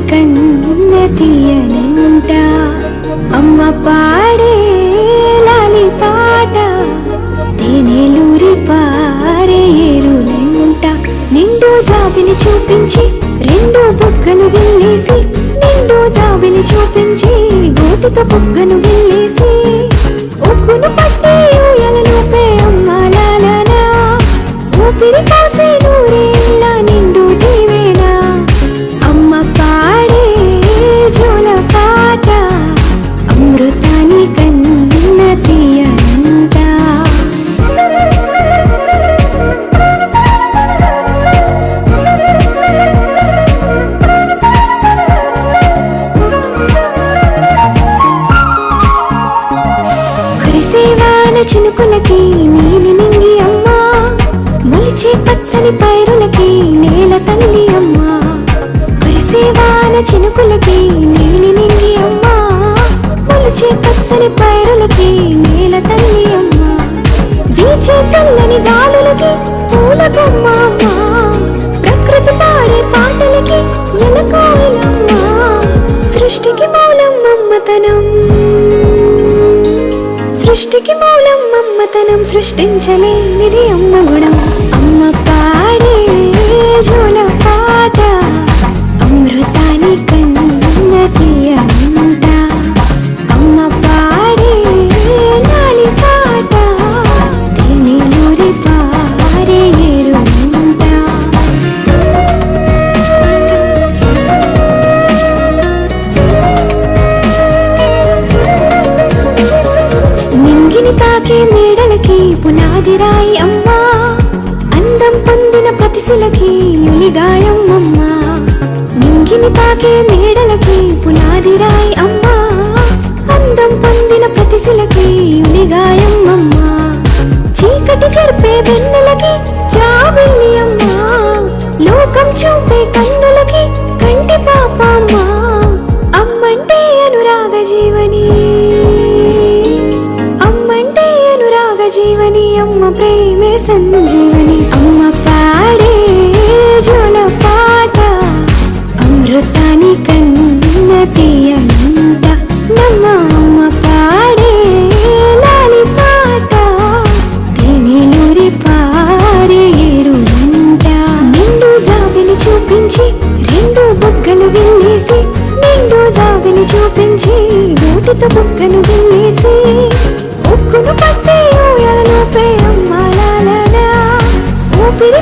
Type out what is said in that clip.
కన్న తీయనంట అమ్మ పాడే లాలి పాట తేనెలూరి పారే ఏరులంట నిండు జాబిలి చూపించి రెండు బుగ్గలు గిల్లేసి నిండు జాబిలి చూపించి గోటితో బుగ్గను గిల్లేసి ఉక్కును పట్టి ఊయలలోపే అమ్మ లాలనా ఊపిరి కాసే నూరేళ్ళ నిండు దీవేనా అమ్మ పాడే జోల పాట అమృతాని కన్న తీయంట కురిసేవాన చినుకులకి నీలి నింగి అమ్మా మొలిచే పచ్చని పైరులకి నేల తల్లి అమ్మా కురిసేవాన చినుకులకి నీలి నింగి అమ్మా మొలిచే పచ్చని పైరులకి నేల తల్లి అమ్మా వీచే చల్లని గాలులకి పూల బొమ్మ అమ్మా ప్రకృతి పాడే పాటలకి ఎలకోయిలమ్మా సృష్టికి మూలం మమ్మతనం సృష్టికి మూలం మమ్మతనం సృష్టించలేనిది అమ్మ గుణం అమ్మ పాడే జోల పాట అమృతాని కన్న తీయంట అమ్మ పాడే లాలి పాట తేనెలూరి పారే ఏరులంట నింగిని తాకే మేడలకి పునాది రాయి అమ్మా అందం పొందిన ప్రతిశిలకి యులిగాయం అమ్మా నింగిని తాకే మేడలకి పునాది రాయి అమ్మా అందం పొందిన ప్రతిశిలకి యులిగాయం అమ్మా చీకటి చెరిపే వెన్నెలకి జాబిల్లి అమ్మా లోకం చూపే కన్నులకి కంటి పాప అమ్మా అమ్మంటే అనురాగ జీవని అమ్మంటే అనురాగ జీవని అమ్మ ప్రేమే సంజీవని అమ్మ పాడే జోల పాట అమృతాని కన్న తీయనంట నమ్మ అమ్మ పాడే లాలి పాట తేనెలూరి పారే ఏరులంట నిండు జాబిలి చూపించి రెండు బుగ్గలు గిల్లేసి నిండు జాబిలి చూపించి గోటితో బుగ్గను గిల్లేసి ఉక్కును పట్టి ఊయలలోపే అమ్మ లాలనా ఊపిరి